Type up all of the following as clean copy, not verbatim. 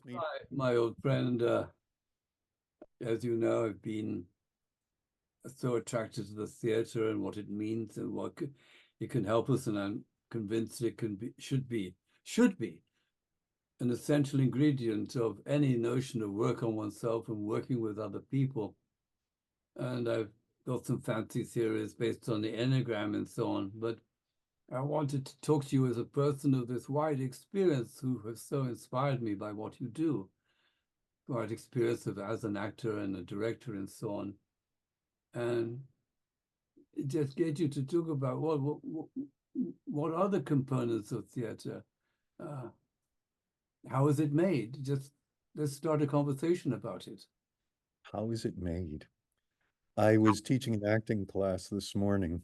with me. My old friend, as you know, I've been so attracted to the theater and what it means and it can help us, and I'm convinced it can be, should be an essential ingredient of any notion of work on oneself and working with other people. And I've got some fancy theories based on the Enneagram and so on, but I wanted to talk to you as a person of this wide experience who has so inspired me by what you do. Wide experience of as an actor and a director and so on. And just get you to talk about what are the components of theater? Uh, how is it made? Just let's start a conversation about it. How is it made? I was teaching an acting class this morning,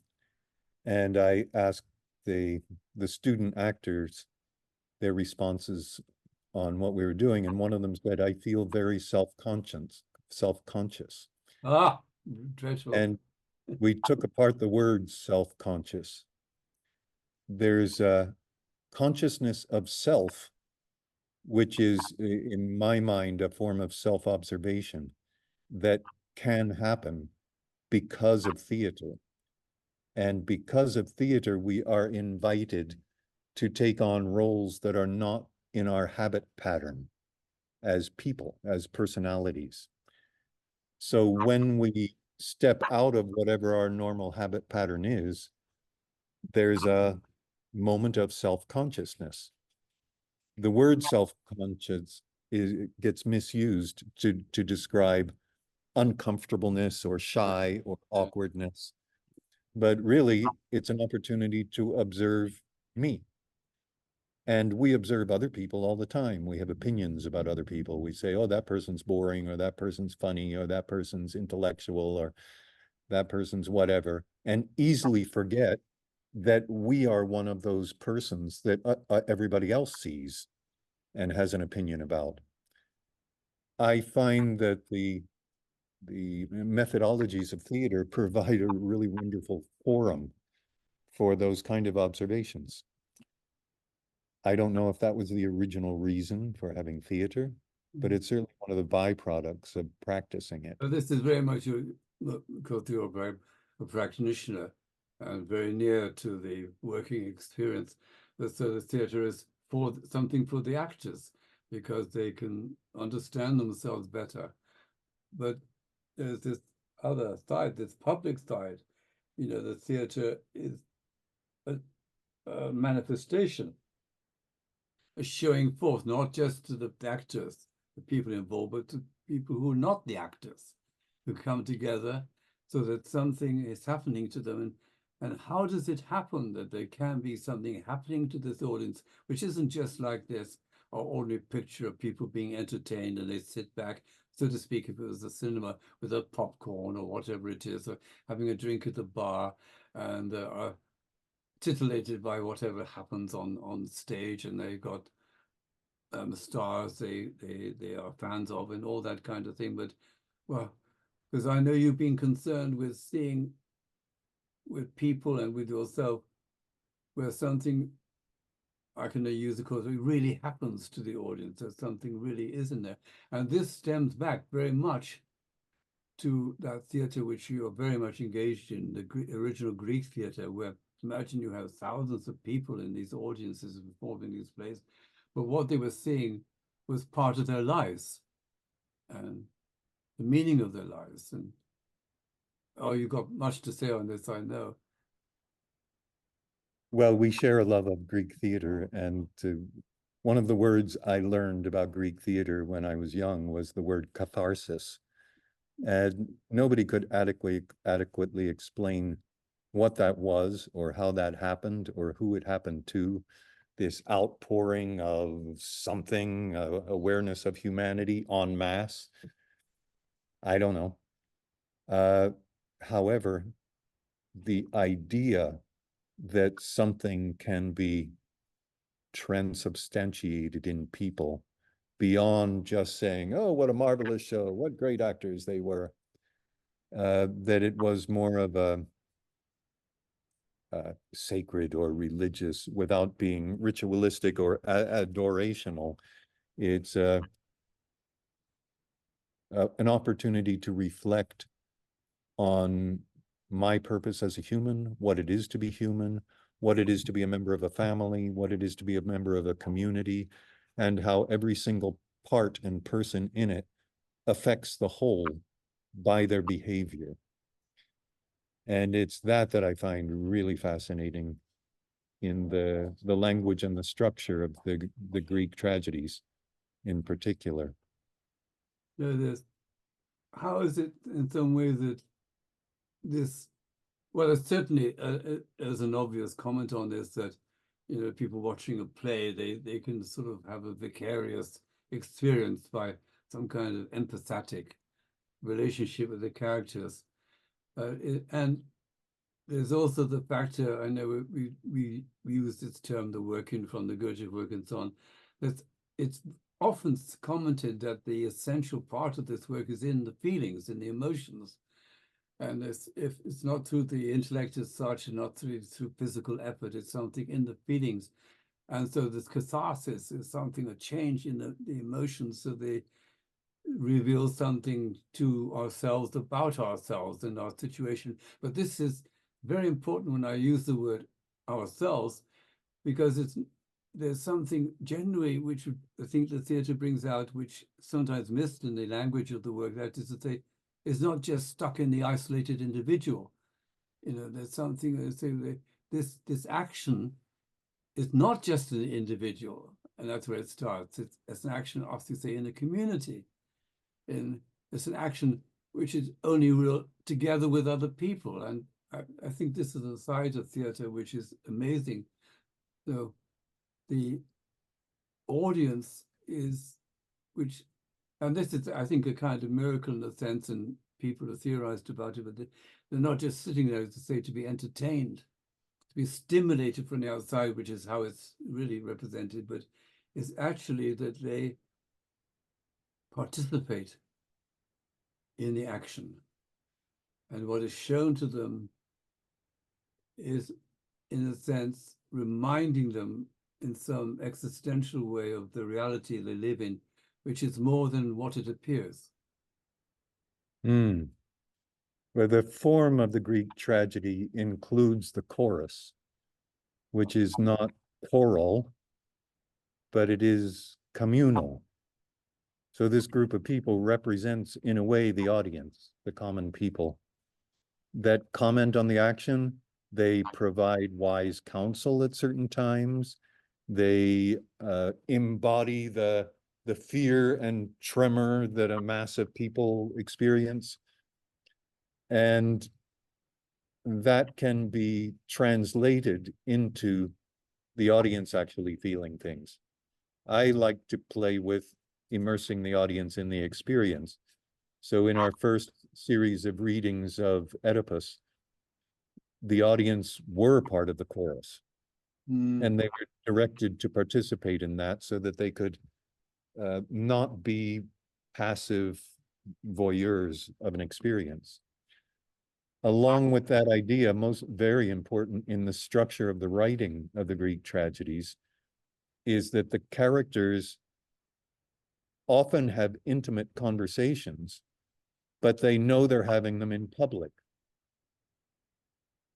and I asked the student actors their responses on what we were doing, and one of them said, "I feel very self-conscious." Ah, dreadful. And we took apart the word self-conscious. There's a consciousness of self, which is, in my mind, a form of self-observation that can happen because of theater. And because of theater, we are invited to take on roles that are not in our habit pattern as people, as personalities. So when we step out of whatever our normal habit pattern is, there's a moment of self-consciousness. The word self-conscious gets misused to describe uncomfortableness or shy or awkwardness. But really, it's an opportunity to observe me. And we observe other people all the time. We have opinions about other people. We say, oh, that person's boring, or that person's funny, or that person's intellectual, or that person's whatever, and easily forget that we are one of those persons that everybody else sees and has an opinion about. I find that the methodologies of theater provide a really wonderful forum for those kind of observations. I don't know if that was the original reason for having theater, but it's certainly one of the byproducts of practicing it. But this is very much because you're a practitioner and very near to the working experience. So the theater is for something for the actors because they can understand themselves better. But there's this other side, this public side. The theater is a, a manifestation, a showing forth, not just to the actors, the people involved, but to people who are not the actors, who come together so that something is happening to them. And how does it happen that there can be something happening to this audience, which isn't just like this ordinary picture of people being entertained and they sit back, so to speak, if it was a cinema with a popcorn or whatever it is, or having a drink at the bar and are titillated by whatever happens on stage, and they've got stars they are fans of and all that kind of thing. But well, because I know you've been concerned with seeing with people and with yourself where something, I can use the cause, it really happens to the audience, that something really is in there. And this stems back very much to that theater which you are very much engaged in, the original Greek theater, where imagine you have thousands of people in these audiences performing these plays, but what they were seeing was part of their lives and the meaning of their lives. And oh, you've got much to say on this, I know. Well, we share a love of Greek theater, and one of the words I learned about Greek theater when I was young was the word catharsis. And nobody could adequately explain what that was or how that happened or who it happened to. This outpouring of something, awareness of humanity en masse. I don't know. However, the idea that something can be transubstantiated in people beyond just saying, oh, what a marvelous show, what great actors they were, that it was more of a sacred or religious without being ritualistic or adorational. It's an opportunity to reflect on my purpose as a human, what it is to be human, what it is to be a member of a family, what it is to be a member of a community, and how every single part and person in it affects the whole by their behavior. And it's that I find really fascinating in the language and the structure of the Greek tragedies in particular. How is it in some way that this, well, it's certainly as an obvious comment on this, that people watching a play, they can sort of have a vicarious experience by some kind of empathetic relationship with the characters, and there's also the factor, I know we use this term, the working from the Goethe work and so on, that it's often commented that the essential part of this work is in the feelings, in the emotions. And if it's not through the intellect as such, and not through physical effort, it's something in the feelings. And so this catharsis is something, a change in the emotions, so they reveal something to ourselves about ourselves and our situation. But this is very important when I use the word ourselves, because there's something generally which I think the theatre brings out, which sometimes missed in the language of the work, that is to say, is not just stuck in the isolated individual. There's something that say this action is not just an individual, and that's where it starts. It's an action, obviously, say, in a community. And it's an action which is only real together with other people. And I think this is a side of theatre which is amazing. So the audience is, and this is, I think, a kind of miracle in a sense, and people have theorized about it, but they're not just sitting there, as to say, to be entertained, to be stimulated from the outside, which is how it's really represented, but it's actually that they participate in the action. And what is shown to them is, in a sense, reminding them in some existential way of the reality they live in, which is more than what it appears. Well, the form of the Greek tragedy includes the chorus, which is not choral, but it is communal. So this group of people represents, in a way, the audience, the common people that comment on the action. They provide wise counsel at certain times. They embody the fear and tremor that a mass of people experience. And that can be translated into the audience actually feeling things. I like to play with immersing the audience in the experience. So in our first series of readings of Oedipus, the audience were part of the chorus, and they were directed to participate in that so that they could not be passive voyeurs of an experience. Along with that idea, most very important in the structure of the writing of the Greek tragedies, is that the characters often have intimate conversations, but they know they're having them in public.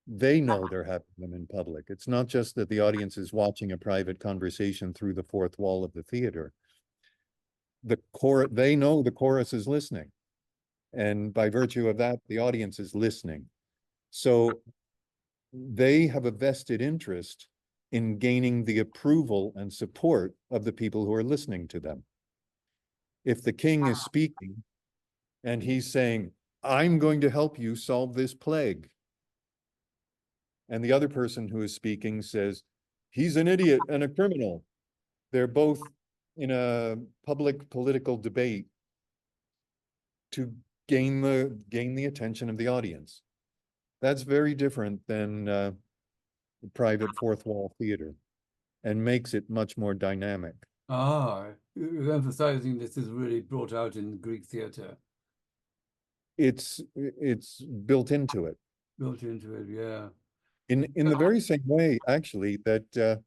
They know they're having them in public. It's not just that the audience is watching a private conversation through the fourth wall of the theater. They know the chorus is listening. And by virtue of that, the audience is listening. So they have a vested interest in gaining the approval and support of the people who are listening to them. If the king is speaking and he's saying, "I'm going to help you solve this plague," and the other person who is speaking says, "He's an idiot and a criminal," they're both in a public political debate to gain the attention of the audience. That's very different than private fourth wall theater, and makes it much more dynamic. You're emphasizing this is really brought out in Greek theatre. It's built into it. Built into it, yeah. In the very same way, actually, that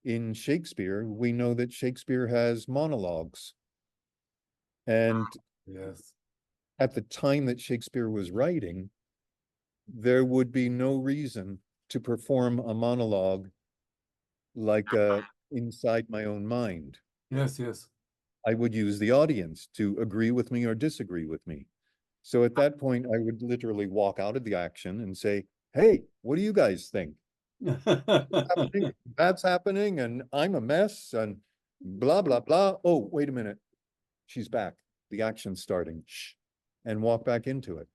in Shakespeare, we know that Shakespeare has monologues. And Yes, at the time that Shakespeare was writing, there would be no reason to perform a monologue like inside my own mind. Yes, yes. I would use the audience to agree with me or disagree with me. So at that point, I would literally walk out of the action and say, hey, what do you guys think? Happening? That's happening, and I'm a mess, and blah, blah, blah. Oh, wait a minute. She's back. The action's starting. Shh. And walk back into it.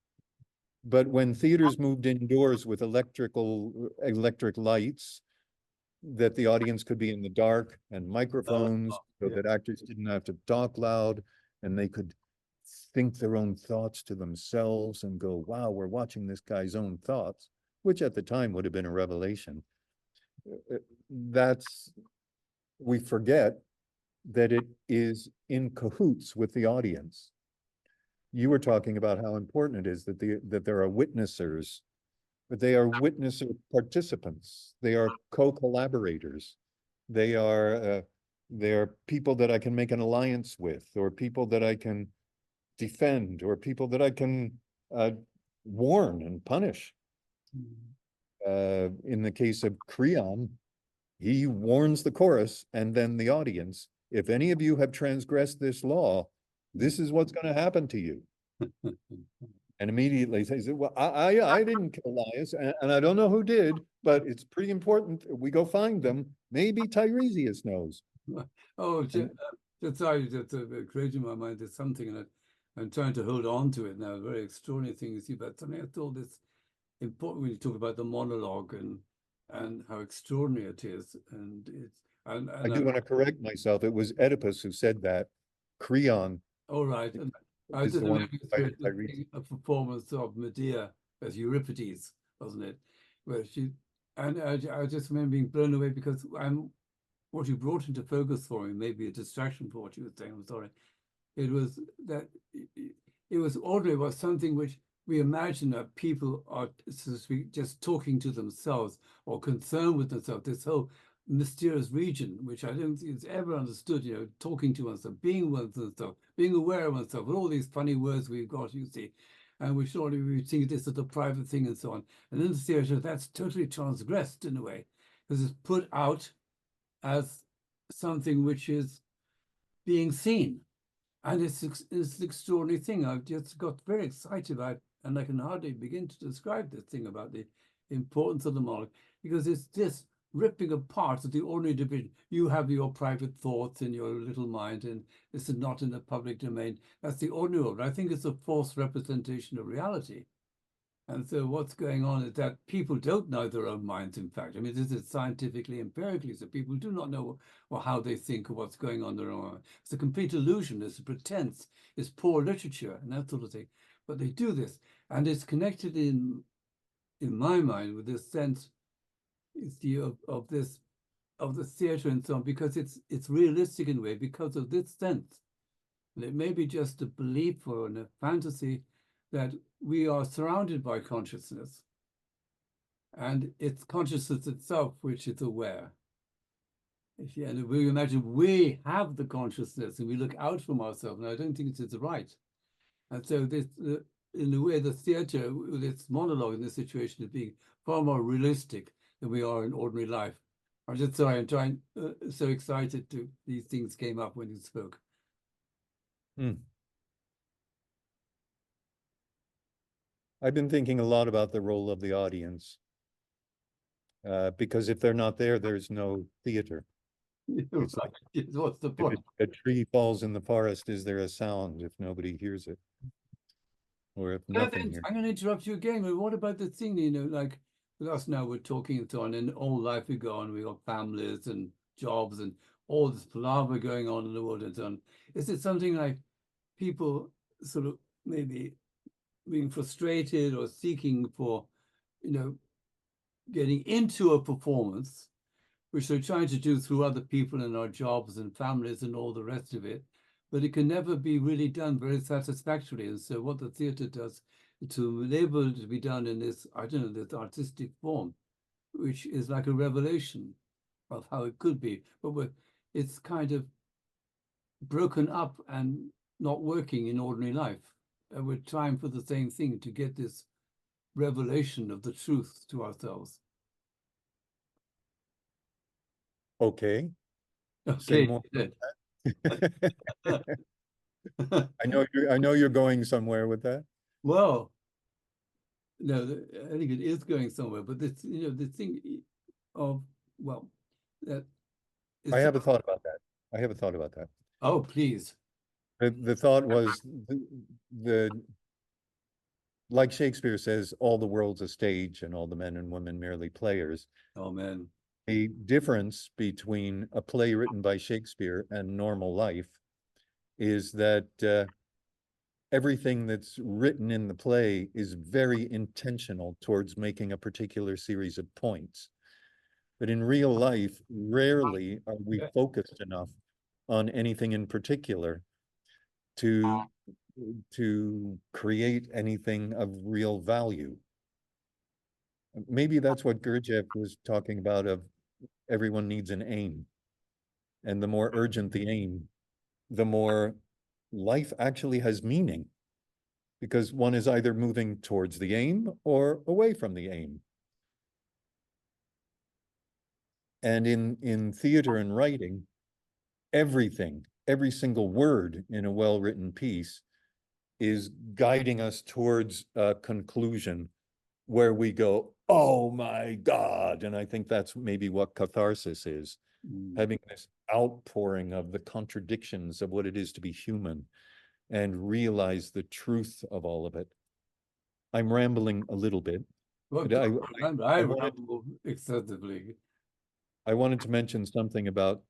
But when theaters moved indoors with electric lights, that the audience could be in the dark and microphones so Yeah. that actors didn't have to talk loud and they could think their own thoughts to themselves and go, wow, we're watching this guy's own thoughts, which at the time would have been a revelation. That's, we forget that it is in cahoots with the audience. You were talking about how important it is that there are witnessers, but they are witnesser participants. They are co-collaborators. They are people that I can make an alliance with, or people that I can defend, or people that I can warn and punish. In the case of Creon, he warns the chorus and then the audience, if any of you have transgressed this law, this is what's going to happen to you. And immediately says, well, I didn't kill Laius, and I don't know who did, but it's pretty important we go find them. Maybe Tiresias knows. Oh, Jesai, that's creating in my mind. There's something, and I'm trying to hold on to it now. A very extraordinary thing you see, but something I thought is important when you talk about the monologue and how extraordinary it is. And it's and I do want to correct myself. It was Oedipus who said that. Creon all right. And I is just the one remember who fighted Tiresias. a performance of Medea as Euripides, wasn't it? Where she and I just remember being blown away because what you brought into focus for me, maybe a distraction for what you were saying. I'm sorry. It was that it was ordinary, was something which we imagine that people are, so to speak, just talking to themselves or concerned with themselves. This whole mysterious region, which I don't think is ever understood, talking to oneself, being oneself, being aware of oneself, with all these funny words we've got, you see, and we surely we think this is a private thing and so on. And in the theatre, that's totally transgressed in a way, because it's put out as something which is being seen. And it's an extraordinary thing. I've just got very excited about, and I can hardly begin to describe this thing about the importance of the monologue, because it's this ripping apart of the ordinary division. You have your private thoughts in your little mind, and this is not in the public domain. That's the ordinary world. I think it's a false representation of reality. And so what's going on is that people don't know their own minds, in fact. I mean, this is scientifically, empirically, so people do not know how they think or what's going on in their own mind. It's a complete illusion, it's a pretense, it's poor literature and that sort of thing. But they do this, and it's connected in my mind with this sense of the theatre and so on, because it's realistic in a way because of this sense. And it may be just a belief or a fantasy that we are surrounded by consciousness, and it's consciousness itself which is aware. And we imagine we have the consciousness and we look out from ourselves, and I don't think it is right. And so this, in a way, the theatre, with its monologue in this situation, is being far more realistic than we are in ordinary life. I'm just sorry, I'm trying, so excited to these things came up when you spoke. I've been thinking a lot about the role of the audience, because if they're not there, there's no theater. It's like, What's the if point? a tree falls in the forest, is there a sound if nobody hears it? Or if nothing here? I'm going to interrupt you again. But what about the thing, like with us now, we're talking and so on, and all life we go on, we got families and jobs and all this palaver going on in the world and so on. Is it something like people sort of maybe being frustrated or seeking for, getting into a performance, which they're trying to do through other people in our jobs and families and all the rest of it, but it can never be really done very satisfactorily. And so what the theatre does to enable it to be done in this, I don't know, this artistic form, which is like a revelation of how it could be, but it's kind of broken up and not working in ordinary life. we're trying for the same thing, to get this revelation of the truth to ourselves. Okay, say Okay. more about that. I know you're going somewhere with that. Well, no, I think it is going somewhere, but this, the thing of, well, that I is, have a thought about that. I have a thought about that. oh, please. The thought was the like Shakespeare says, all the world's a stage and all the men and women merely players. Oh, man. The difference between a play written by Shakespeare and normal life is that everything that's written in the play is very intentional towards making a particular series of points. But in real life, rarely are we focused enough on anything in particular to create anything of real value. Maybe that's what Gurdjieff was talking about, of everyone needs an aim. And the more urgent the aim, the more life actually has meaning, because one is either moving towards the aim or away from the aim. And in theater and writing, everything, every single word in a well-written piece is guiding us towards a conclusion where we go, oh my God. And I think that's maybe what catharsis is, having this outpouring of the contradictions of what it is to be human and realize the truth of all of it. I'm rambling a little bit. Well, But I ramble excessively. I wanted to mention something about,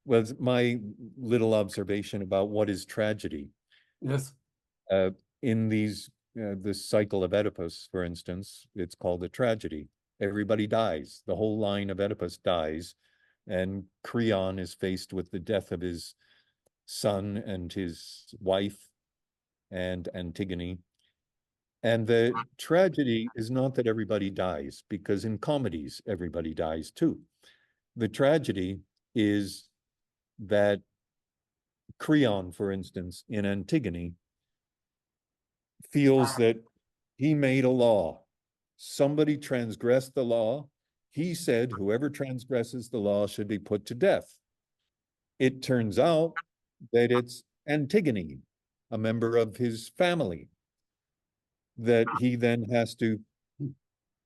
was my little observation about what is tragedy. Yes. Uh, in this cycle of Oedipus, for instance, it's called a tragedy. Everybody dies. The whole line of Oedipus dies, and Creon is faced with the death of his son and his wife and Antigone. And the tragedy is not that everybody dies, because in comedies, everybody dies too. The tragedy is that Creon, for instance, in Antigone, feels that he made a law. Somebody transgressed the law. He said whoever transgresses the law should be put to death. It turns out that it's Antigone, a member of his family, that he then has to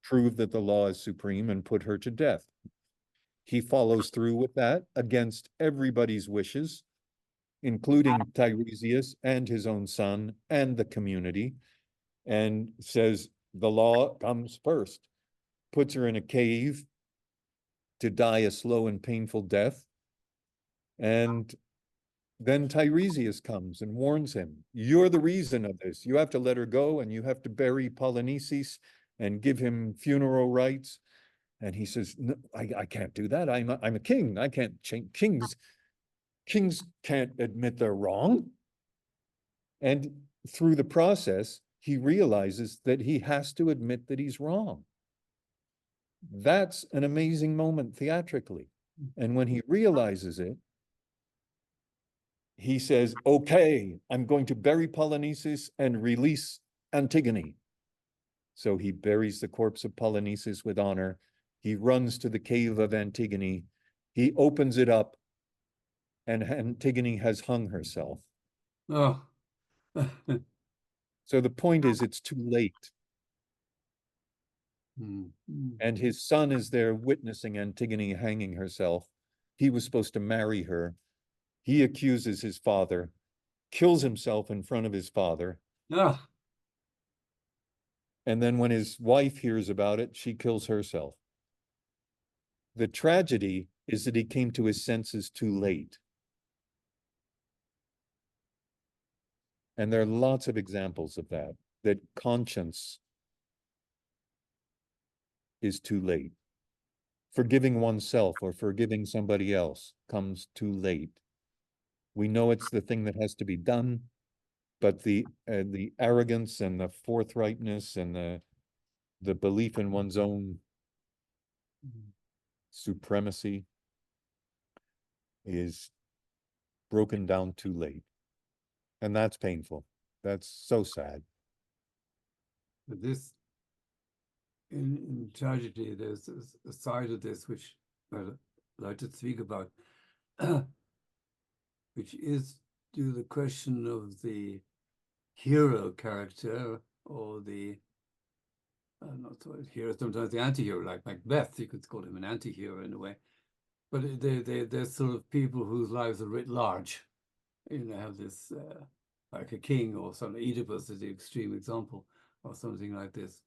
prove that the law is supreme and put her to death. He follows through with that against everybody's wishes, including Tiresias and his own son and the community, and says the law comes first, puts her in a cave to die a slow and painful death. And then Tiresias comes and warns him, you're the reason of this. You have to let her go, and you have to bury Polynices and give him funeral rites. And he says, no, I can't do that. I'm a king. I can't change. Kings can't admit they're wrong. And through the process, he realizes that he has to admit that he's wrong. That's an amazing moment theatrically. And when he realizes it, he says, okay, I'm going to bury Polynices and release Antigone. So he buries the corpse of Polynices with honor. He runs to the cave of Antigone. He opens it up, and Antigone has hung herself. Oh. So the point is, it's too late. And his son is there witnessing Antigone hanging herself. He was supposed to marry her. He accuses his father, kills himself in front of his father. Ah. And then when his wife hears about it, she kills herself. The tragedy is that he came to his senses too late. And there are lots of examples of that, that conscience is too late. Forgiving oneself or forgiving somebody else comes too late. We know it's the thing that has to be done, but the arrogance and the forthrightness and the belief in one's own supremacy is broken down too late. And that's painful. That's so sad. But this, in tragedy, there's a side of this which I'd like to speak about, which is to the question of the hero character, or the not so hero, sometimes the anti-hero, like Macbeth. You could call him an anti-hero in a way, but they're sort of people whose lives are writ large. You know, have this like a king or some Oedipus is the extreme example, or something like this.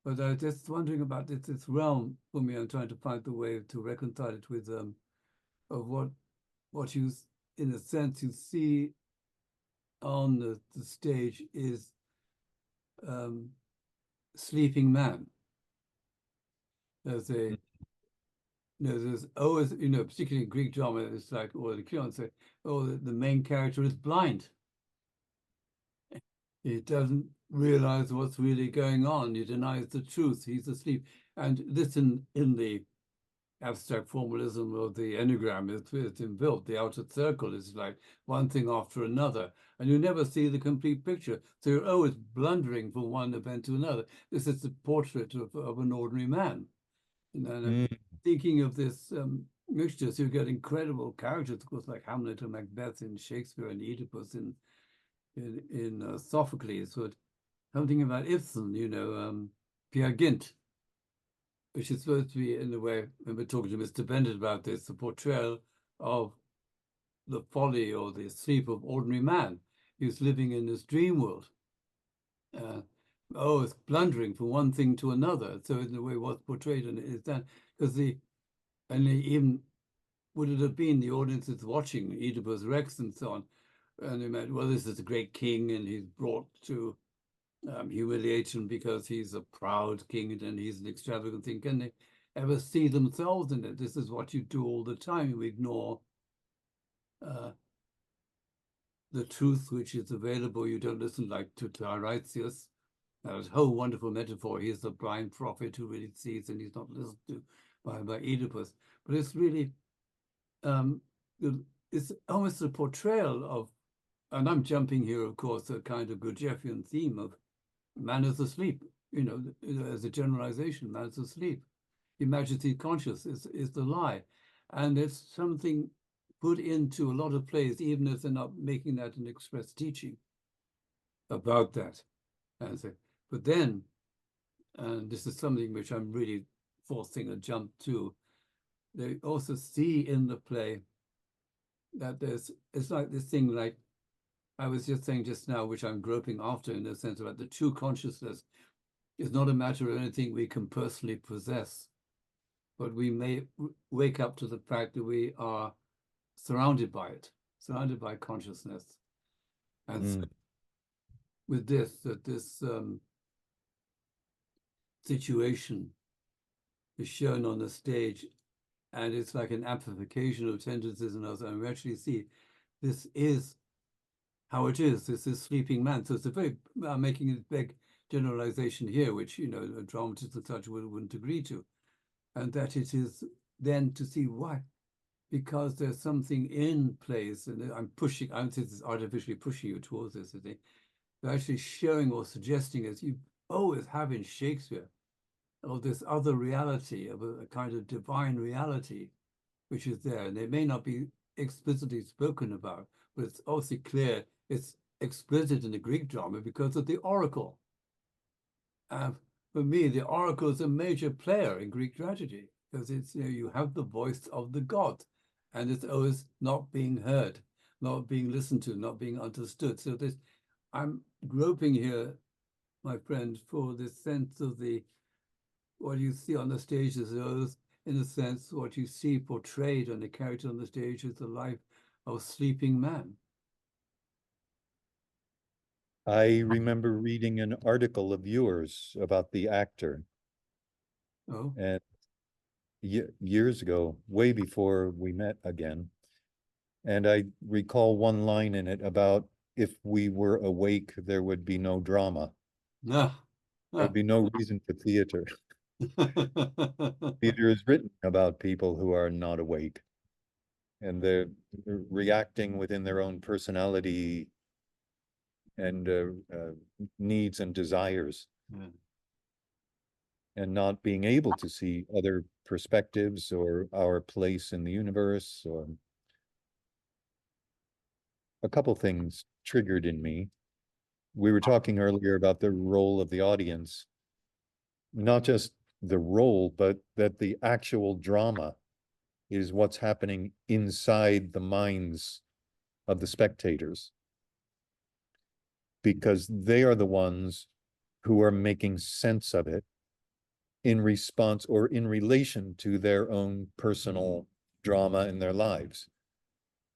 But I'm just wondering about this realm for me. I'm trying to find the way to reconcile it with of what you, in a sense, you see on the stage is sleeping man. There's a there's always, particularly in Greek drama, it's like, or the Creon say, oh, the main character is blind. He doesn't realize what's really going on. He denies the truth. He's asleep. And this in the abstract formalism of the Enneagram is inbuilt. The outer circle is like one thing after another, and you never see the complete picture. So you're always blundering from one event to another. This is the portrait of an ordinary man. And I'm thinking of this mixture. So you get incredible characters, of course, like Hamlet and Macbeth in Shakespeare, and Oedipus in Sophocles. But I'm thinking about Ibsen, Peer Gynt, which is supposed to be, in a way, when we're talking to Mr. Bennett about this, the portrayal of the folly or the sleep of ordinary man who's living in this dream world. It's blundering from one thing to another. So in a way, what's portrayed in it is that, because even would it have been the audience that's watching Oedipus Rex and so on, and they meant, well, this is a great king and he's brought to humiliation because he's a proud king and he's an extravagant thing. Can they ever see themselves in it? This is what you do all the time. You ignore the truth which is available. You don't listen, like to Tiresias. That was a whole wonderful metaphor. He's the blind prophet who really sees, and he's not listened to by Oedipus. But it's really, it's almost a portrayal of, and I'm jumping here, of course, a kind of Gurdjieffian theme of man is asleep, as a generalization, man is asleep. Imaginary conscious is the lie. And it's something put into a lot of plays, even if they're not making that an express teaching about that. And so, but then, and this is something which I'm really forcing a jump to, they also see in the play that it's like this thing, like I was just saying just now, which I'm groping after, in the sense that the true consciousness is not a matter of anything we can personally possess, but we may wake up to the fact that we are surrounded by it, surrounded by consciousness. And so with this situation is shown on the stage, and it's like an amplification of tendencies and others, and we actually see this is how it is. This is sleeping man. So it's a very, making a big generalization here, which, a dramatist and such wouldn't agree to. And that it is then to see why. Because there's something in place, and I'm artificially pushing you towards this, I think. They're actually showing or suggesting, as you always have in Shakespeare, of this other reality, of a kind of divine reality, which is there. And it may not be explicitly spoken about, but it's also clear it's explicit in the Greek drama because of the oracle. For me, the oracle is a major player in Greek tragedy, because it's, you have the voice of the god, and it's always not being heard, not being listened to, not being understood. So I'm groping here, my friend, for this sense of what you see on the stage is those, in a sense, what you see portrayed on the character on the stage is the life of a sleeping man. I remember reading an article of yours about the actor. Oh. And years ago, way before we met again. And I recall one line in it about, if we were awake, there would be no drama. There'd be no reason for theater. Theater is written about people who are not awake, and they're reacting within their own personality needs and desires, Yeah. and not being able to see other perspectives or our place in the universe. Or a couple things triggered in me. We were talking earlier about the role of the audience, not just the role, but that the actual drama is what's happening inside the minds of the spectators, because they are the ones who are making sense of it in response or in relation to their own personal drama in their lives.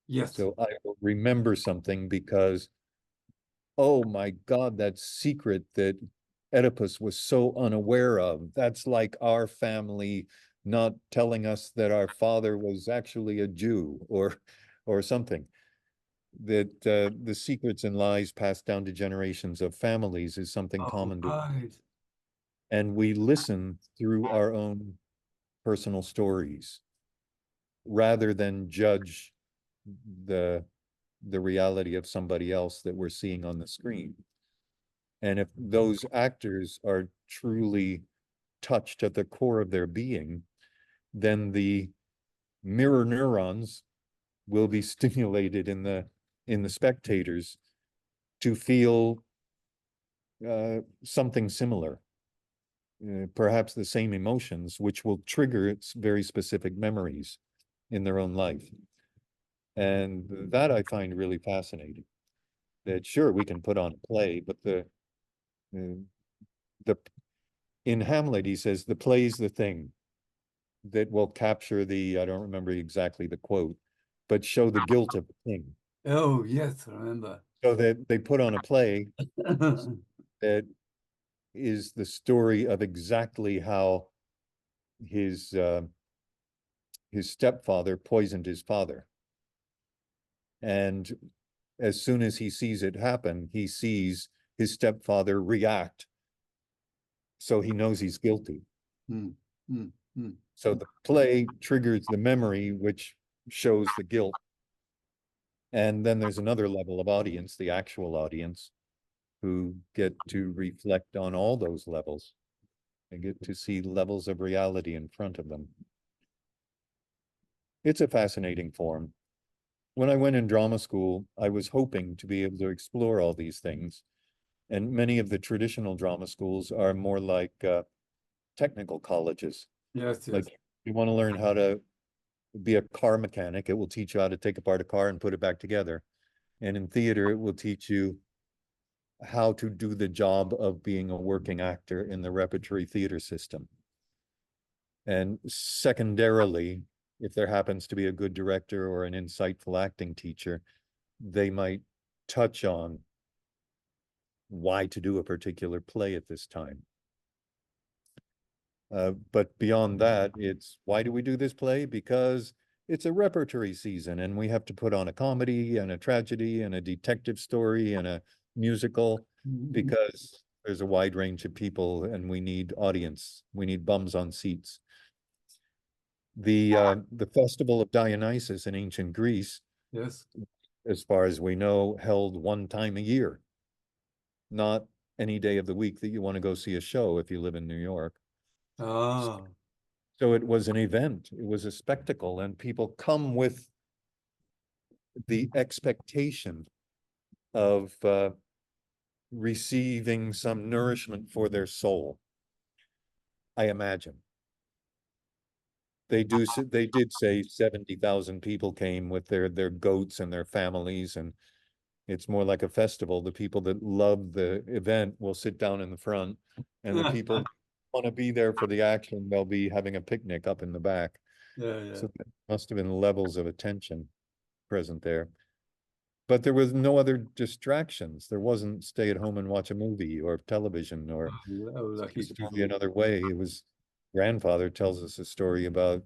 Yes. So I will remember something because, oh my God, that secret that Oedipus was so unaware of, that's like our family not telling us that our father was actually a Jew or something. That the secrets and lies passed down to generations of families is something Oh, common to, right. and we listen through our own personal stories rather than judge the the reality of somebody else that we're seeing on the screen. And if those actors are truly touched at the core of their being, then the mirror neurons will be stimulated in the spectators to feel something similar, perhaps the same emotions, which will trigger its very specific memories in their own life. And that I find really fascinating. That sure we can put on a play, but uh, the in Hamlet he says the play's the thing that will capture the, I don't remember exactly the quote, but show the guilt of the king. Oh, yes, I remember. So that they put on a play that is the story of exactly how his uh, his stepfather poisoned his father. And as soon as he sees it happen, he sees his stepfather react. So he knows he's guilty. Mm, mm, mm. So the play triggers the memory, which shows the guilt. And then there's another level of audience, the actual audience, who get to reflect on all those levels and get to see levels of reality in front of them. It's a fascinating form. When I went in drama school, I was hoping to be able to explore all these things. And many of the traditional drama schools are more like technical colleges. Yes, yes. Like you want to learn how to be a car mechanic, it will teach you how to take apart a car and put it back together. And in theater, it will teach you how to do the job of being a working actor in the repertory theater system. And secondarily, if there happens to be a good director or an insightful acting teacher, they might touch on why to do a particular play at this time. But beyond that, it's why do we do this play? Because it's a repertory season and we have to put on a comedy and a tragedy and a detective story and a musical because there's a wide range of people and we need audience. We need bums on seats. The Festival of Dionysus in ancient Greece, Yes. as far as we know, held one time a year, not any day of the week that you want to go see a show if you live in New York. Ah, So it was an event, it was a spectacle, and people come with the expectation of receiving some nourishment for their soul. I imagine. They did say 70,000 people came with their goats and their families, and it's more like a festival. The people that love the event will sit down in the front, and the people who want to be there for the action, they'll be having a picnic up in the back. yeah, yeah. So there must have been levels of attention present there. But there was no other distractions. There wasn't stay at home and watch a movie or television or Oh, see a lucky story people. another way. It was grandfather tells us a story about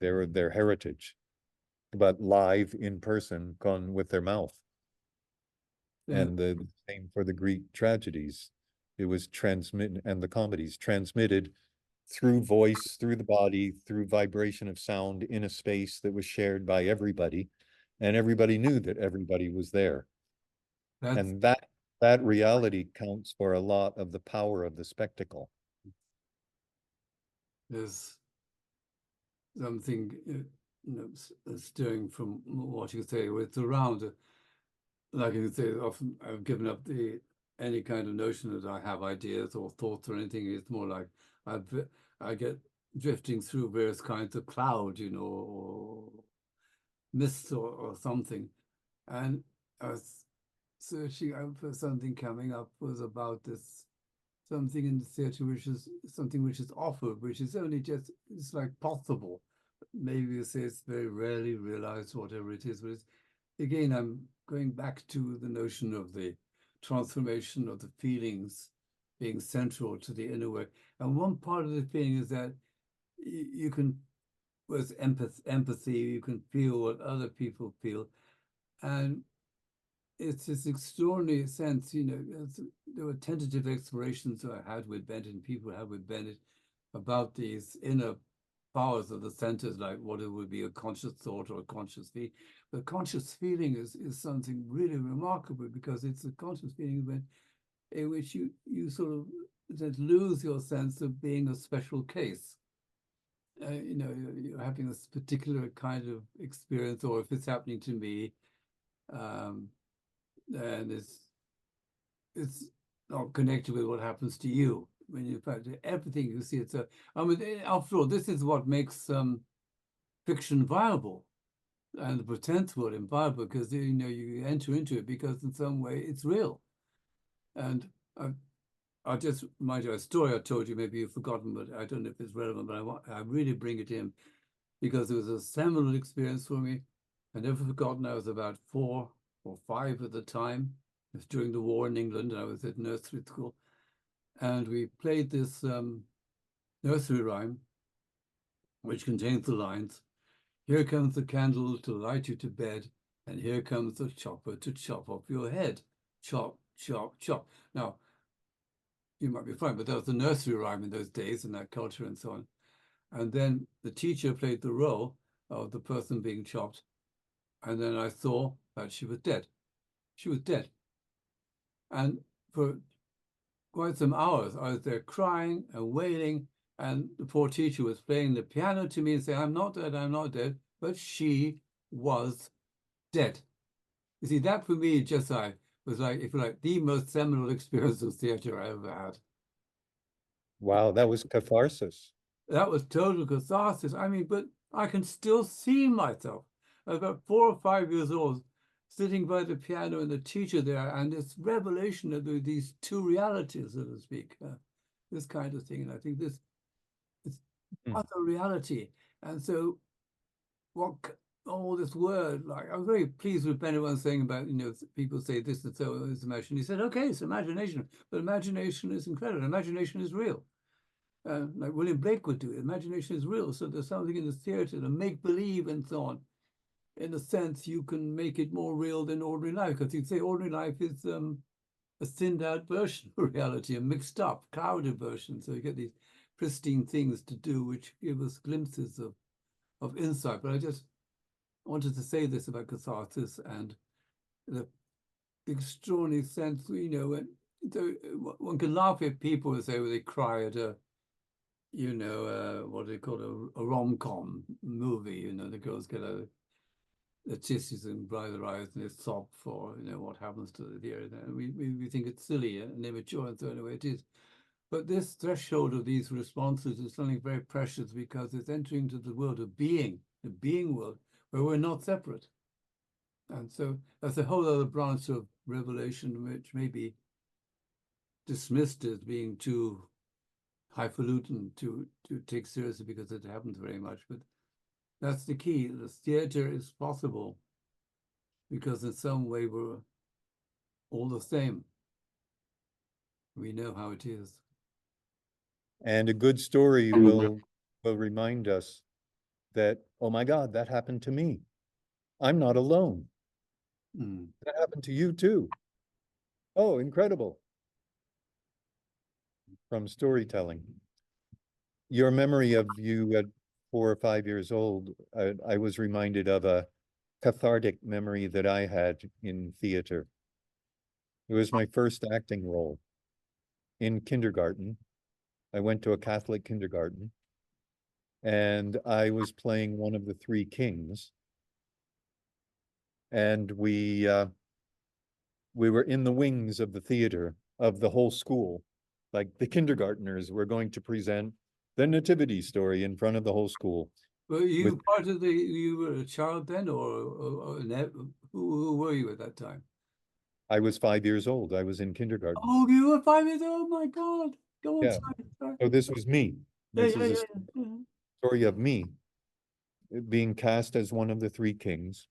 their heritage, about live in person gone with their mouth. Yeah. And the same for the Greek tragedies. It was transmitted, and the comedies transmitted through voice, through the body, through vibration of sound in a space that was shared by everybody. And everybody knew that everybody was there. That's And that reality counts for a lot of the power of the spectacle. there's something stirring from what you say. It's around, like you say, often I've given up any kind of notion that I have ideas or thoughts or anything. It's more like I get drifting through various kinds of cloud, or mist or something. And I was searching out for something coming up was about this something in the theatre which is something which is offered, which is only just, it's like possible. Maybe you say it's very rarely realized, whatever it is, but it's, again, I'm going back to the notion of the transformation of the feelings being central to the inner work. And one part of the feeling is that you can, with empathy, you can feel what other people feel. And it's this extraordinary sense, there were tentative explorations I had with Bennett, people had with Bennett, about these inner powers of the centers, like what it would be a conscious thought or a conscious feeling. The conscious feeling is something really remarkable, because it's a conscious feeling in which you sort of lose your sense of being a special case. You're having this particular kind of experience, or if it's happening to me, and it's not connected with what happens to you. When in fact everything you see, I mean, after all, this is what makes fiction viable, and the pretense word viable, because you enter into it because in some way it's real. And I'll just remind you a story I told you, maybe you've forgotten, but I don't know if it's relevant, but I really bring it in because it was a seminal experience for me. I never forgotten. I was about 4 or 5 at the time. It was during the war in England, and I was at nursery school. And we played this nursery rhyme, which contains the lines, "Here comes the candle to light you to bed, and here comes the chopper to chop off your head. Chop, chop, chop." Now, you might be fine, but that was the nursery rhyme in those days, in that culture and so on. And then the teacher played the role of the person being chopped. And then I saw that she was dead. She was dead. And for quite some hours, I was there crying and wailing. And the poor teacher was playing the piano to me and saying, "I'm not dead, I'm not dead." But she was dead. You see, that for me, Jesai, was like, if you like, the most seminal experience of theater I ever had. Wow, that was catharsis. That was total catharsis. I mean, but I can still see myself. I was about 4 or 5 years old, sitting by the piano and the teacher there, and this revelation of these two realities, so to speak, this kind of thing. And I think this is other reality. And so all this word, like, I was very pleased with Ben was saying about, people say this and so is imagination. He said, okay, it's imagination, but imagination is incredible. Imagination is real. Like William Blake would do. Imagination is real. So there's something in the theater, the make-believe and so on. In a sense, you can make it more real than ordinary life, because you'd say ordinary life is a thinned-out version of reality, a mixed-up, clouded version. So you get these pristine things to do, which give us glimpses of insight. But I just wanted to say this about catharsis and the extraordinary sense, one can laugh at people who say, well, they cry at what they call a rom-com movie. The girls get the tissues and dry their eyes and they sob for what happens to the deer. We think it's silly and immature, and so anyway it is. But this threshold of these responses is something very precious, because it's entering into the world of being, the being world, where we're not separate. And so that's a whole other branch of revelation, which may be dismissed as being too highfalutin to take seriously, because it happens very much. But that's the key. The theater is possible because in some way we're all the same. We know how it is. And a good story will remind us that, oh my God, that happened to me. I'm not alone. That happened to you too. Oh, incredible. From storytelling. Your memory of you at 4 or 5 years old, I was reminded of a cathartic memory that I had in theater. It was my first acting role in kindergarten. I went to a Catholic kindergarten, and I was playing one of the three kings. And we were in the wings of the theater of the whole school. Like the kindergartners were going to present the nativity story in front of the whole school. Were you With part of you were a child then, who were you at that time? I was 5 years old. I was in kindergarten. Oh, you were 5 years old. Oh my God. Go on, Yeah. sorry. So this was me. Yeah, This yeah, is a yeah, yeah. story of me being cast as one of the three kings.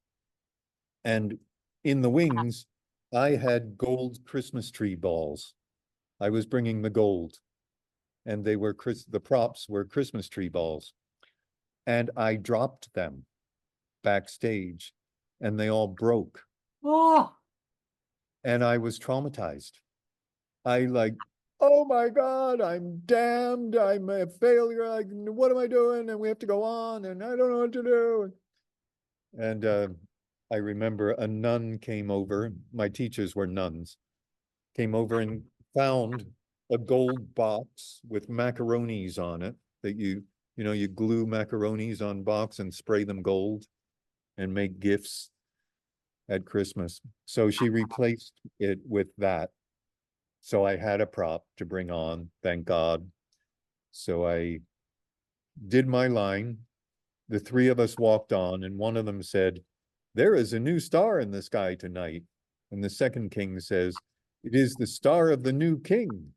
And in the wings, I had gold Christmas tree balls. I was bringing the gold, and the props were Christmas tree balls. And I dropped them backstage, and they all broke. Oh, And I was traumatized. I like, oh my God, I'm damned. I'm a failure. Like, what am I doing? And we have to go on, and I don't know what to do. And I remember a nun came over. My teachers were nuns, came over and found a gold box with macaronis on it that you glue macaronis on box and spray them gold and make gifts at Christmas. So she replaced it with that. So I had a prop to bring on, thank God. So I did my line. The three of us walked on, and one of them said, "There is a new star in the sky tonight." And the second king says, "It is the star of the new king."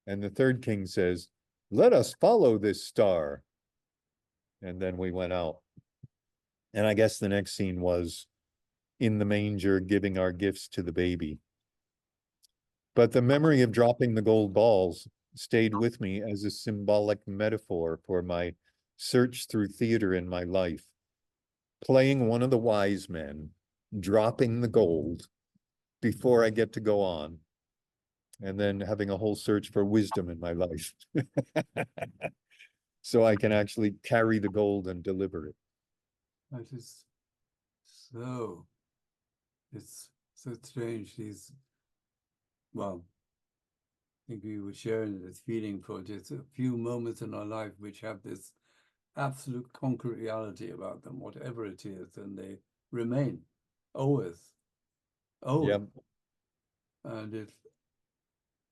And the third king says, "Let us follow this star." And then we went out. And I guess the next scene was in the manger giving our gifts to the baby. But the memory of dropping the gold balls stayed with me as a symbolic metaphor for my search through theater in my life. Playing one of the wise men, dropping the gold before I get to go on, and then having a whole search for wisdom in my life. So I can actually carry the gold and deliver it. that is so, it's so strange. Well, I think we were sharing this feeling for just a few moments in our life which have this absolute concrete reality about them, whatever it is, and they remain always, always. Yeah. And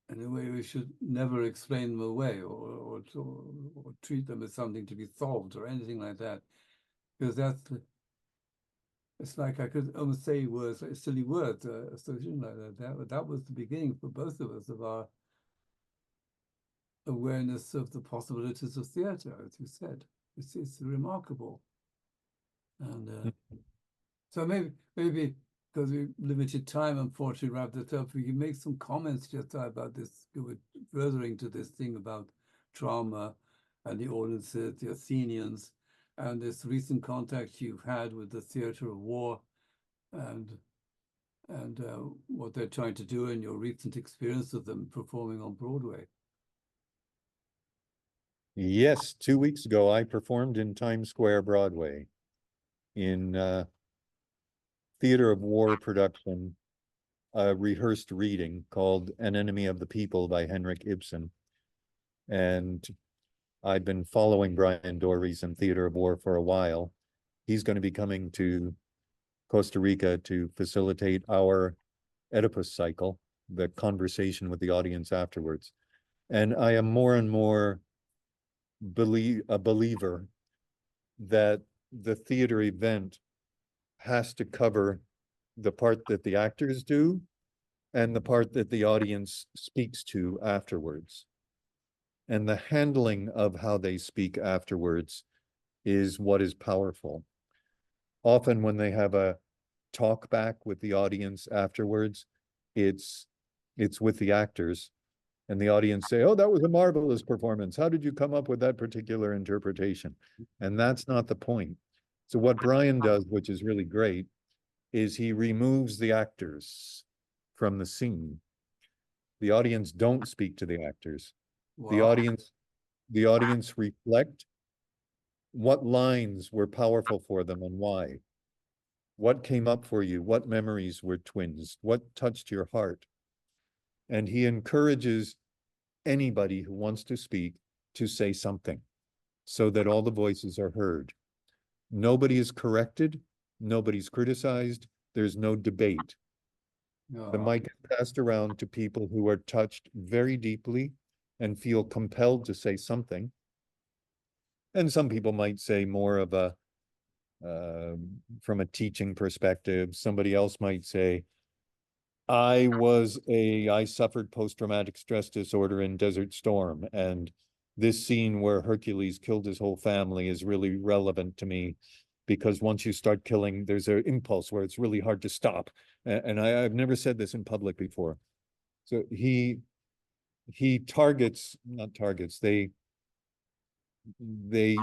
in a way, we should never explain them away or treat them as something to be solved or anything like that, because it's like I could almost say words, like silly words, association like that. That was the beginning for both of us of our awareness of the possibilities of theatre, as you said. It's remarkable. And so maybe because we limited time, unfortunately, wrap this up. We can make some comments just about this, furthering to this thing about trauma and the audiences, the Athenians, and this recent contact you've had with the theatre of war, and what they're trying to do, and your recent experience of them performing on Broadway. Yes, 2 weeks ago, I performed in Times Square, Broadway, in theater of war production, a rehearsed reading called An Enemy of the People by Henrik Ibsen. And I've been following Brian Dory's in theater of war for a while. He's going to be coming to Costa Rica to facilitate our Oedipus cycle, the conversation with the audience afterwards. And I am more and more a believer that the theater event has to cover the part that the actors do and the part that the audience speaks to afterwards. And the handling of how they speak afterwards is what is powerful. Often when they have a talk back with the audience afterwards, it's with the actors, and the audience say, "Oh, that was a marvelous performance. How did you come up with that particular interpretation?" And that's not the point. So what Brian does, which is really great, is he removes the actors from the scene. The audience don't speak to the actors. The Wow. audience, the audience reflect what lines were powerful for them and why. What came up for you? What memories were twins? What touched your heart? And he encourages anybody who wants to speak to say something so that all the voices are heard. Nobody is corrected, nobody's criticized, there's no debate. The Yeah. mic is passed around to people who are touched very deeply and feel compelled to say something. And some people might say more of a, from a teaching perspective. Somebody else might say, I suffered post-traumatic stress disorder in Desert Storm, and this scene where Hercules killed his whole family is really relevant to me because once you start killing, there's an impulse where it's really hard to stop. And I've never said this in public before. So he targets, not targets, they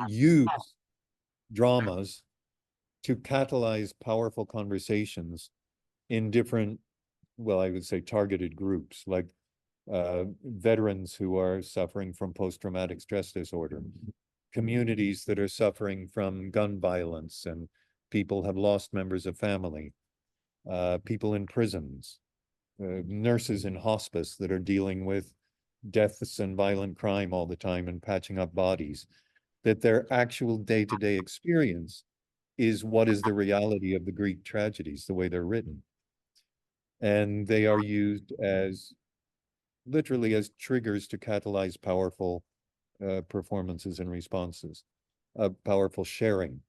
use dramas to catalyze powerful conversations in different, well, I would say targeted groups, like veterans who are suffering from post-traumatic stress disorder, communities that are suffering from gun violence and people have lost members of family, people in prisons, nurses in hospice that are dealing with deaths and violent crime all the time and patching up bodies, that their actual day-to-day experience is what is the reality of the Greek tragedies, the way they're written. And they are used as literally as triggers to catalyze powerful performances and responses, powerful sharing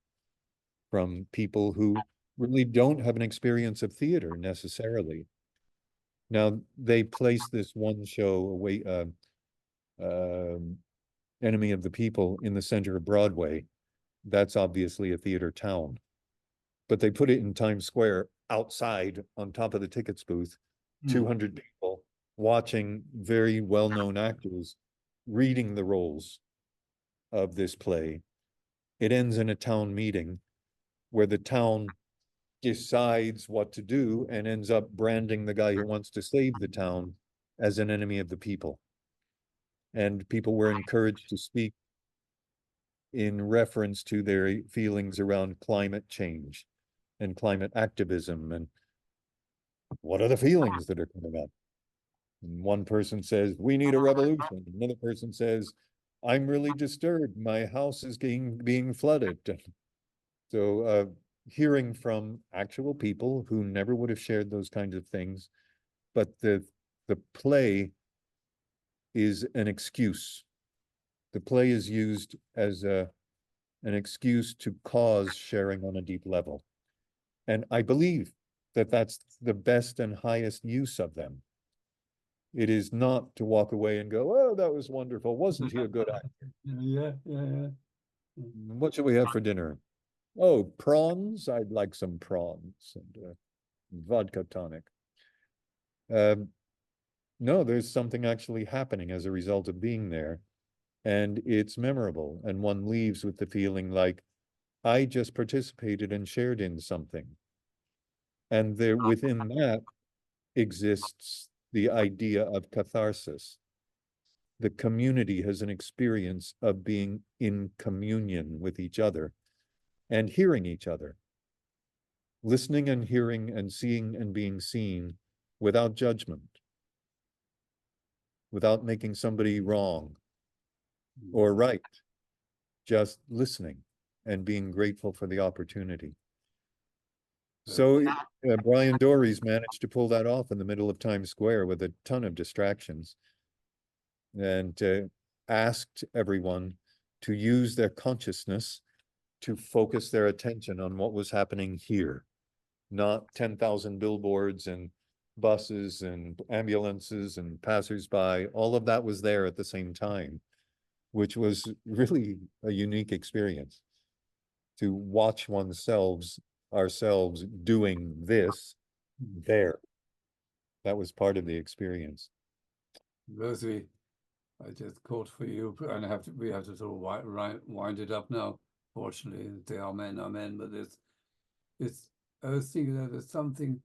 from people who really don't have an experience of theater necessarily. Now, they place this one show away, Enemy of the People, in the center of Broadway. That's obviously a theater town. But they put it in Times Square outside on top of the tickets booth, 200 people watching very well-known actors reading the roles of this play. It ends in a town meeting where the town decides what to do and ends up branding the guy who wants to save the town as an enemy of the people. And people were encouraged to speak in reference to their feelings around climate change and climate activism and what are the feelings that are coming up. And one person says, we need a revolution. Another person says, I'm really disturbed. My house is being flooded. So hearing from actual people who never would have shared those kinds of things, but the play is an excuse. The play is used as an excuse to cause sharing on a deep level. And I believe that that's the best and highest use of them. It is not to walk away and go, oh, that was wonderful. Wasn't he a good actor? Yeah. What should we have for dinner? Oh, prawns. I'd like some prawns and vodka tonic. No, there's something actually happening as a result of being there. And it's memorable. And one leaves with the feeling like, I just participated and shared in something. And there within that exists the idea of catharsis. The community has an experience of being in communion with each other and hearing each other, listening and hearing and seeing and being seen without judgment, without making somebody wrong or right, just listening and being grateful for the opportunity. So Brian Dory's managed to pull that off in the middle of Times Square with a ton of distractions and asked everyone to use their consciousness to focus their attention on what was happening here, not 10,000 billboards and buses and ambulances and passersby. All of that was there at the same time, which was really a unique experience to watch ourselves doing this there. That was part of the experience. Rosie, I just caught for you, and we have to sort of wind it up now. Fortunately, say amen, amen. But I was thinking that there's something.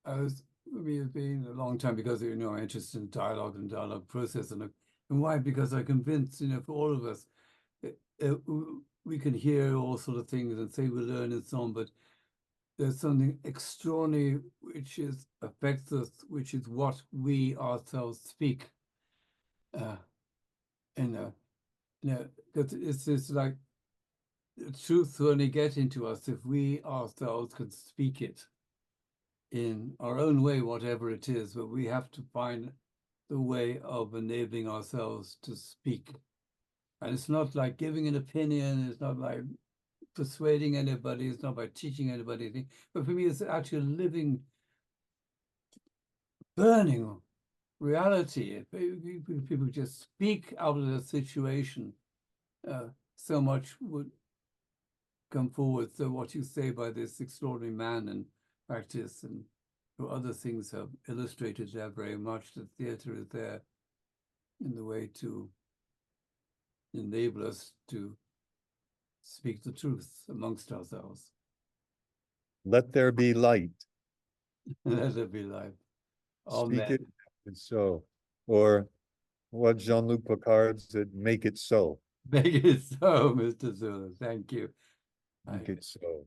It's been a long time because I'm interested in dialogue and dialogue process, and why? Because I'm convinced, for all of us, we can hear all sort of things and say we learn and so on, but there's something extraordinary which affects us, which is what we ourselves speak. Because it's like the truth will only get into us if we ourselves can speak it in our own way, whatever it is, but we have to find the way of enabling ourselves to speak. And it's not like giving an opinion, it's not like persuading anybody, it's not by teaching anybody anything, but for me, it's actually a living, burning reality. If people just speak out of the situation, so much would come forward. So what you say by this extraordinary man in practice and other things have illustrated that very much. The theater is there in the way to enable us to speak the truth amongst ourselves. Let there be light. Let it be life. Speak Amen. it and so. Or what Jean-Luc Picard said, make it so. Make it so, Mr. Zula. Thank you. Make it so.